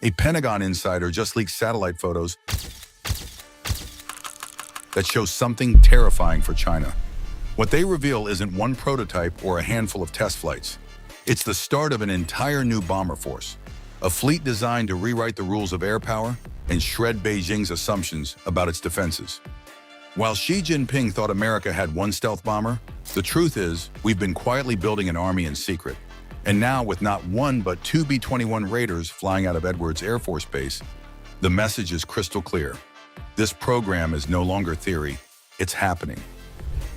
A Pentagon insider just leaked satellite photos that show something terrifying for China. What they reveal isn't one prototype or a handful of test flights. It's the start of an entire new bomber force, a fleet designed to rewrite the rules of air power and shred Beijing's assumptions about its defenses. While Xi Jinping thought America had one stealth bomber, the truth is we've been quietly building an army in secret. And now, with not one but two B-21 Raiders flying out of Edwards Air Force Base, the message is crystal clear. This program is no longer theory, it's happening.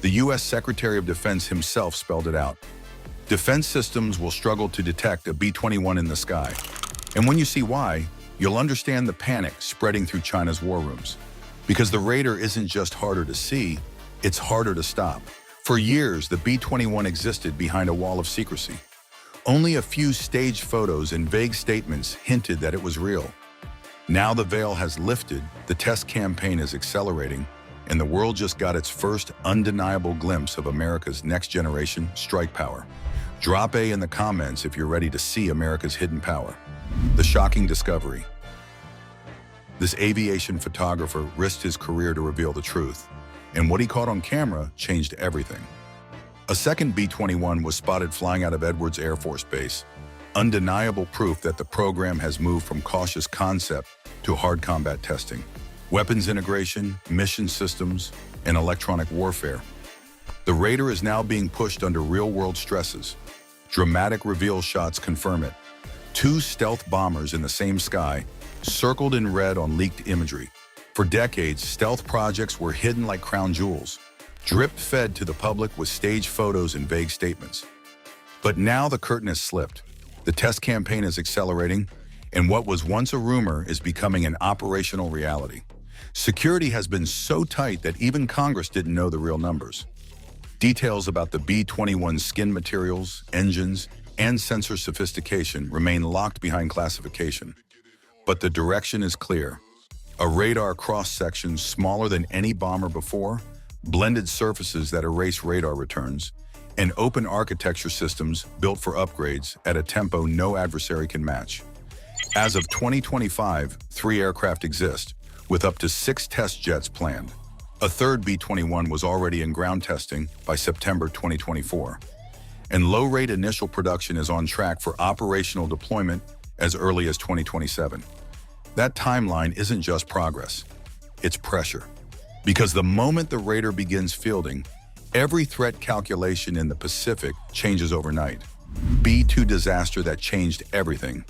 The U.S. Secretary of Defense himself spelled it out. Defense systems will struggle to detect a B-21 in the sky. And when you see why, you'll understand the panic spreading through China's war rooms. Because the Raider isn't just harder to see, it's harder to stop. For years, the B-21 existed behind a wall of secrecy. Only a few staged photos and vague statements hinted that it was real. Now the veil has lifted, the test campaign is accelerating, and the world just got its first undeniable glimpse of America's next-generation strike power. Drop A in the comments if you're ready to see America's hidden power. The shocking discovery. This aviation photographer risked his career to reveal the truth, and what he caught on camera changed everything. A second B-21 was spotted flying out of Edwards Air Force Base, undeniable proof that the program has moved from cautious concept to hard combat testing. Weapons integration, mission systems, and electronic warfare. The Raider is now being pushed under real-world stresses. Dramatic reveal shots confirm it. Two stealth bombers in the same sky, circled in red on leaked imagery. For decades, stealth projects were hidden like crown jewels, drip-fed to the public with staged photos and vague statements. But now the curtain has slipped. The test campaign is accelerating, and what was once a rumor is becoming an operational reality. Security has been so tight that even Congress didn't know the real numbers. Details about the B-21 skin materials, engines, and sensor sophistication remain locked behind classification. But the direction is clear. A radar cross-section smaller than any bomber before, blended surfaces that erase radar returns, and open architecture systems built for upgrades at a tempo no adversary can match. As of 2025, 3 aircraft exist, with up to 6 test jets planned. A third B-21 was already in ground testing by September 2024. And low-rate initial production is on track for operational deployment as early as 2027. That timeline isn't just progress, it's pressure. Because the moment the Raider begins fielding, every threat calculation in the Pacific changes overnight. B-2 disaster that changed everything.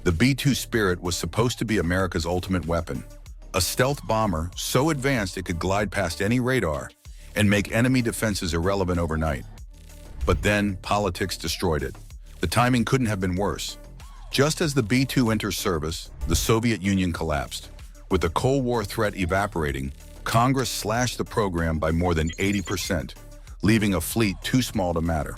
The B-2 Spirit was supposed to be America's ultimate weapon, a stealth bomber so advanced it could glide past any radar and make enemy defenses irrelevant overnight. But then politics destroyed it. The timing couldn't have been worse. Just as the B-2 enters service, the Soviet Union collapsed. With the Cold War threat evaporating, Congress slashed the program by more than 80%, leaving a fleet too small to matter.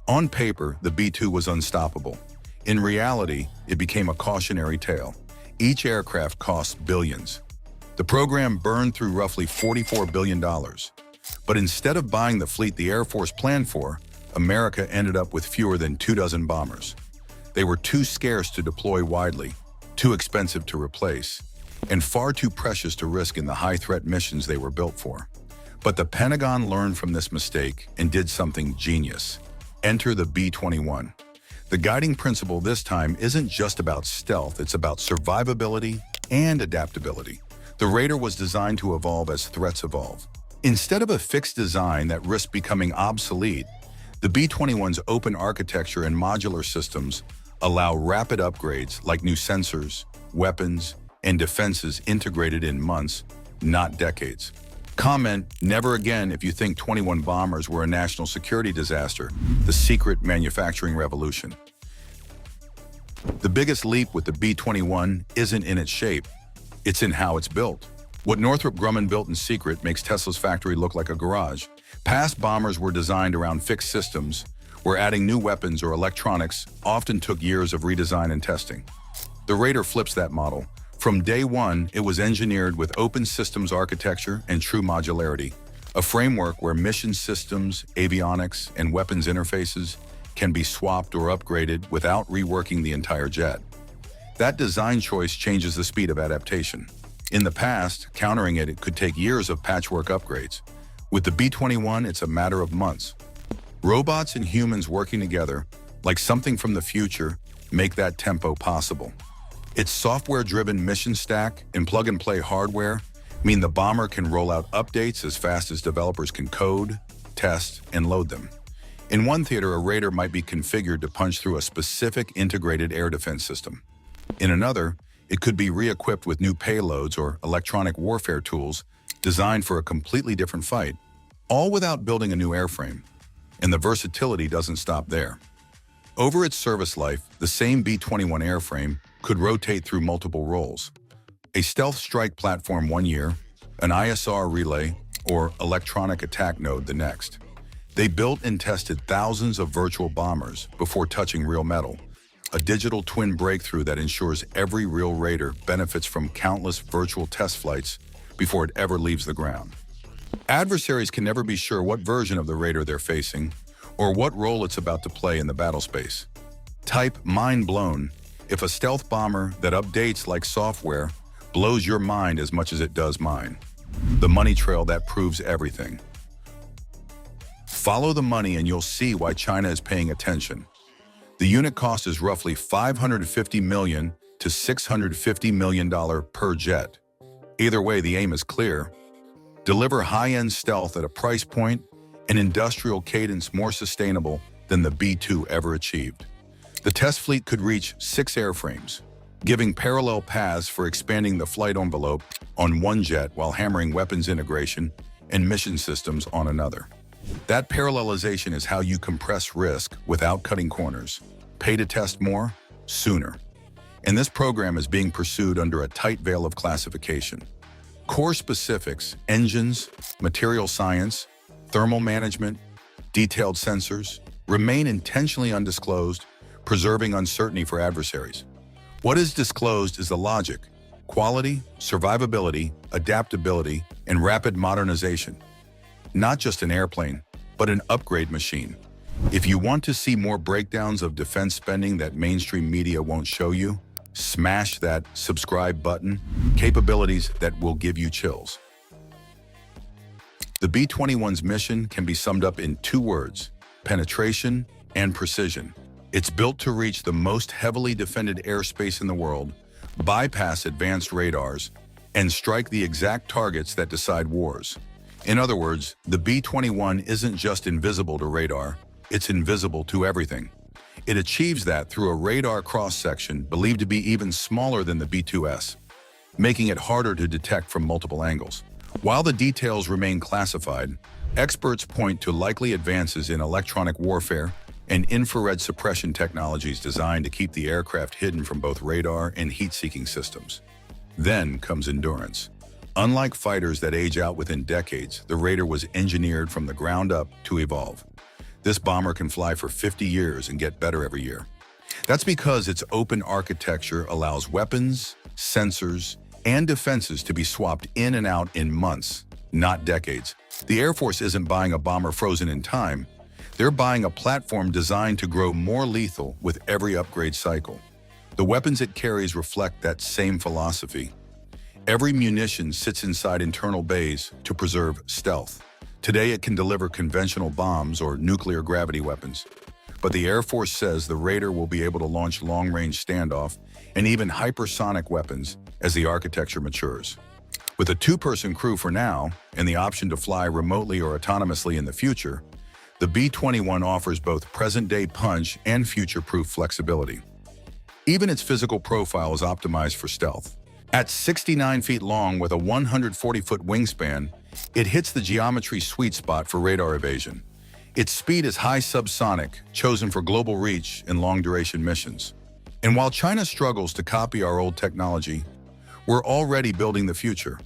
On paper, the B-2 was unstoppable. In reality, it became a cautionary tale. Each aircraft cost billions. The program burned through roughly $44 billion. But instead of buying the fleet the Air Force planned for, America ended up with fewer than 24 bombers. They were too scarce to deploy widely, too expensive to replace, and far too precious to risk in the high-threat missions they were built for. But the Pentagon learned from this mistake and did something genius. Enter the B-21. The guiding principle this time isn't just about stealth, it's about survivability and adaptability. The Raider was designed to evolve as threats evolve. Instead of a fixed design that risked becoming obsolete, the B-21's open architecture and modular systems allow rapid upgrades like new sensors, weapons, and defenses integrated in months, not decades. Comment never again if you think 21 bombers were a national security disaster, the secret manufacturing revolution. The biggest leap with the B-21 isn't in its shape, it's in how it's built. What Northrop Grumman built in secret makes Tesla's factory look like a garage. Past bombers were designed around fixed systems, where adding new weapons or electronics often took years of redesign and testing. The Raider flips that model. From day one, it was engineered with open systems architecture and true modularity, a framework where mission systems, avionics, and weapons interfaces can be swapped or upgraded without reworking the entire jet. That design choice changes the speed of adaptation. In the past, countering it could take years of patchwork upgrades. With the B-21, it's a matter of months. Robots and humans working together, like something from the future, make that tempo possible. Its software-driven mission stack and plug-and-play hardware mean the bomber can roll out updates as fast as developers can code, test, and load them. In one theater, a Raider might be configured to punch through a specific integrated air defense system. In another, it could be re-equipped with new payloads or electronic warfare tools designed for a completely different fight, all without building a new airframe. And the versatility doesn't stop there. Over its service life, the same B-21 airframe could rotate through multiple roles. A stealth strike platform 1 year, an ISR relay, or electronic attack node the next. They built and tested thousands of virtual bombers before touching real metal, a digital twin breakthrough that ensures every real Raider benefits from countless virtual test flights before it ever leaves the ground. Adversaries can never be sure what version of the Raider they're facing or what role it's about to play in the battle space. Type mind blown if a stealth bomber that updates like software blows your mind as much as it does mine. The money trail that proves everything. Follow the money and you'll see why China is paying attention. The unit cost is roughly $550 million to $650 million per jet. Either way, the aim is clear. Deliver high-end stealth at a price point and industrial cadence more sustainable than the B-2 ever achieved. The test fleet could reach 6 airframes, giving parallel paths for expanding the flight envelope on one jet while hammering weapons integration and mission systems on another. That parallelization is how you compress risk without cutting corners. Pay to test more, sooner. And this program is being pursued under a tight veil of classification. Core specifics, engines, material science, thermal management, detailed sensors, remain intentionally undisclosed, preserving uncertainty for adversaries. What is disclosed is the logic, quality, survivability, adaptability, and rapid modernization. Not just an airplane, but an upgrade machine. If you want to see more breakdowns of defense spending that mainstream media won't show you, smash that subscribe button, capabilities that will give you chills. The B-21's mission can be summed up in 2 words: penetration and precision. It's built to reach the most heavily defended airspace in the world, bypass advanced radars, and strike the exact targets that decide wars. In other words, the B-21 isn't just invisible to radar, it's invisible to everything. It achieves that through a radar cross-section believed to be even smaller than the B-2S, making it harder to detect from multiple angles. While the details remain classified, experts point to likely advances in electronic warfare and infrared suppression technologies designed to keep the aircraft hidden from both radar and heat-seeking systems. Then comes endurance. Unlike fighters that age out within decades, the Raider was engineered from the ground up to evolve. This bomber can fly for 50 years and get better every year. That's because its open architecture allows weapons, sensors, and defenses to be swapped in and out in months, not decades. The Air Force isn't buying a bomber frozen in time. They're buying a platform designed to grow more lethal with every upgrade cycle. The weapons it carries reflect that same philosophy. Every munition sits inside internal bays to preserve stealth. Today it can deliver conventional bombs or nuclear gravity weapons. But the Air Force says the Raider will be able to launch long-range standoff and even hypersonic weapons as the architecture matures. With a 2-person crew for now, and the option to fly remotely or autonomously in the future, the B-21 offers both present-day punch and future-proof flexibility. Even its physical profile is optimized for stealth. At 69 feet long with a 140-foot wingspan, it hits the geometry sweet spot for radar evasion. Its speed is high subsonic, chosen for global reach and long-duration missions. And while China struggles to copy our old technology, we're already building the future,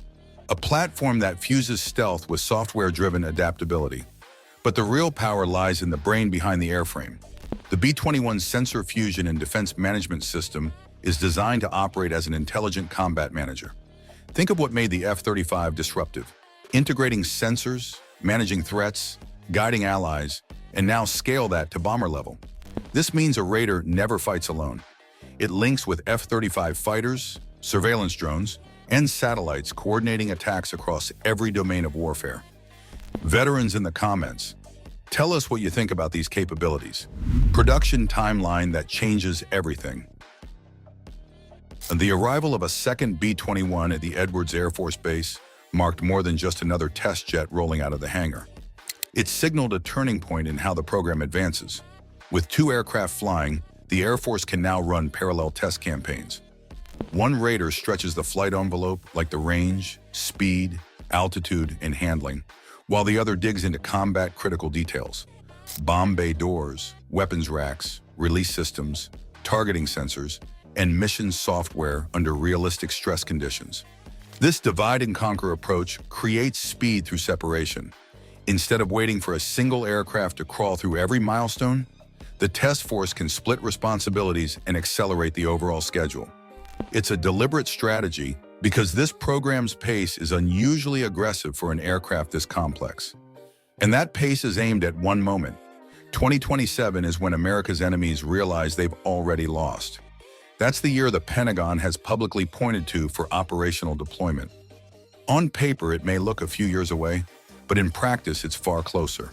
a platform that fuses stealth with software-driven adaptability. But the real power lies in the brain behind the airframe. The B-21's sensor fusion and defense management system is designed to operate as an intelligent combat manager. Think of what made the F-35 disruptive: integrating sensors, managing threats, guiding allies, and now scale that to bomber level. This means a raider never fights alone. It links with F-35 fighters, surveillance drones, and satellites coordinating attacks across every domain of warfare. Veterans in the comments, tell us what you think about these capabilities. Production timeline that changes everything. The arrival of a second B-21 at the Edwards Air Force Base marked more than just another test jet rolling out of the hangar. It signaled a turning point in how the program advances. With 2 aircraft flying, the Air Force can now run parallel test campaigns. One Raider stretches the flight envelope like the range, speed, altitude, and handling, while the other digs into combat-critical details. Bomb bay doors, weapons racks, release systems, targeting sensors, and mission software under realistic stress conditions. This divide-and-conquer approach creates speed through separation. Instead of waiting for a single aircraft to crawl through every milestone, the test force can split responsibilities and accelerate the overall schedule. It's a deliberate strategy because this program's pace is unusually aggressive for an aircraft this complex. And that pace is aimed at one moment. 2027 is when America's enemies realize they've already lost. That's the year the Pentagon has publicly pointed to for operational deployment. On paper, it may look a few years away, but in practice, it's far closer.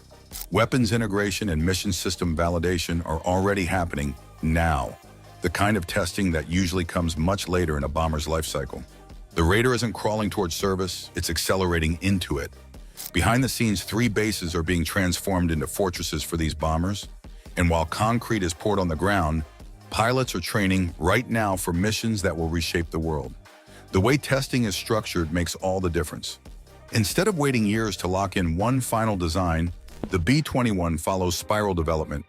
Weapons integration and mission system validation are already happening now, the kind of testing that usually comes much later in a bomber's life cycle. The Raider isn't crawling towards service, it's accelerating into it. Behind the scenes, 3 bases are being transformed into fortresses for these bombers, and while concrete is poured on the ground, pilots are training right now for missions that will reshape the world. The way testing is structured makes all the difference. Instead of waiting years to lock in one final design, the B-21 follows spiral development.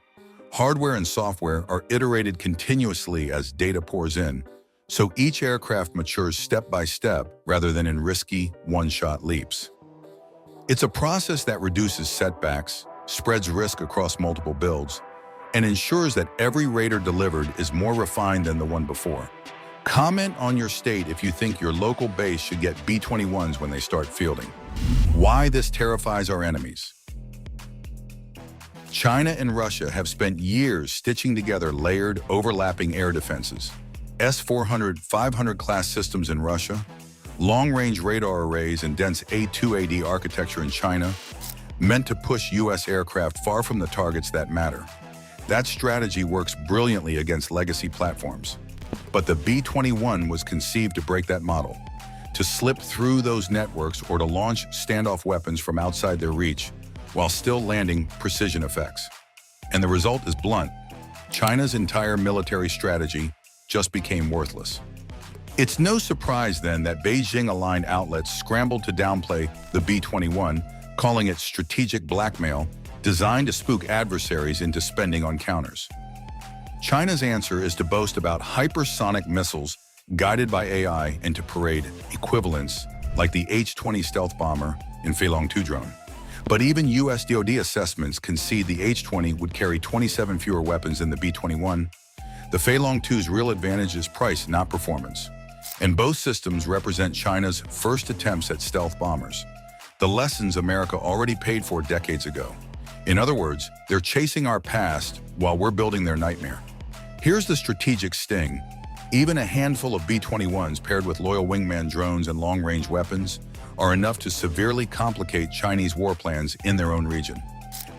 Hardware and software are iterated continuously as data pours in, so each aircraft matures step by step rather than in risky, one-shot leaps. It's a process that reduces setbacks, spreads risk across multiple builds, and ensures that every Raider delivered is more refined than the one before. Comment on your state if you think your local base should get B-21s when they start fielding. Why this terrifies our enemies. China and Russia have spent years stitching together layered, overlapping air defenses. S-400, 500 class systems in Russia, long-range radar arrays and dense A2AD architecture in China, meant to push U.S. aircraft far from the targets that matter. That strategy works brilliantly against legacy platforms. But the B-21 was conceived to break that model, to slip through those networks or to launch standoff weapons from outside their reach while still landing precision effects. And the result is blunt. China's entire military strategy just became worthless. It's no surprise then that Beijing-aligned outlets scrambled to downplay the B-21, calling it strategic blackmail designed to spook adversaries into spending on counters. China's answer is to boast about hypersonic missiles guided by AI and to parade equivalents like the H-20 stealth bomber and Feilong 2 drone. But even US DoD assessments concede the H-20 would carry 27 fewer weapons than the B-21. The Feilong 2's real advantage is price, not performance. And both systems represent China's first attempts at stealth bombers, the lessons America already paid for decades ago. In other words, they're chasing our past while we're building their nightmare. Here's the strategic sting. Even a handful of B-21s paired with loyal wingman drones and long-range weapons are enough to severely complicate Chinese war plans in their own region.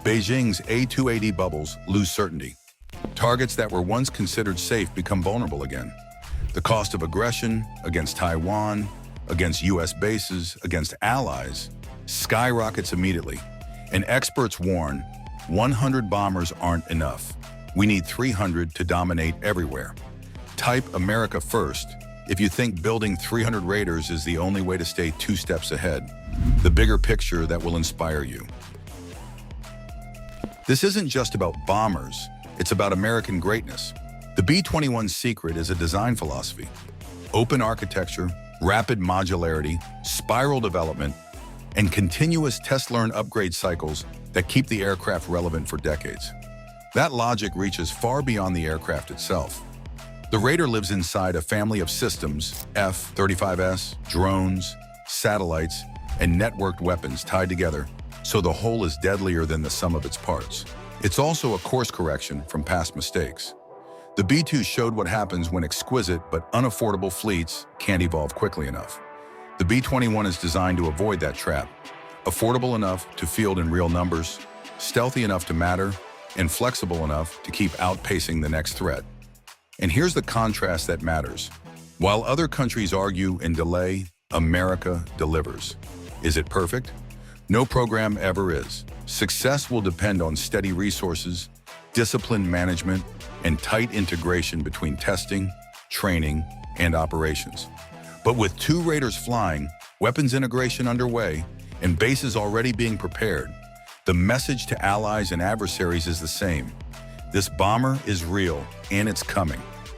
Beijing's A2AD bubbles lose certainty. Targets that were once considered safe become vulnerable again. The cost of aggression against Taiwan, against US bases, against allies, skyrockets immediately. And experts warn, 100 bombers aren't enough. We need 300 to dominate everywhere. Type America first if you think building 300 Raiders is the only way to stay 2 steps ahead. The bigger picture that will inspire you. This isn't just about bombers, it's about American greatness. The B-21's secret is a design philosophy. Open architecture, rapid modularity, spiral development, and continuous test-learn upgrade cycles that keep the aircraft relevant for decades. That logic reaches far beyond the aircraft itself. The Raider lives inside a family of systems, F-35S, drones, satellites, and networked weapons tied together, so the whole is deadlier than the sum of its parts. It's also a course correction from past mistakes. The B-2 showed what happens when exquisite but unaffordable fleets can't evolve quickly enough. The B-21 is designed to avoid that trap. Affordable enough to field in real numbers, stealthy enough to matter, and flexible enough to keep outpacing the next threat. And here's the contrast that matters. While other countries argue and delay, America delivers. Is it perfect? No program ever is. Success will depend on steady resources, disciplined management, and tight integration between testing, training, and operations. But with 2 Raiders flying, weapons integration underway, and bases already being prepared, the message to allies and adversaries is the same. This bomber is real, and it's coming.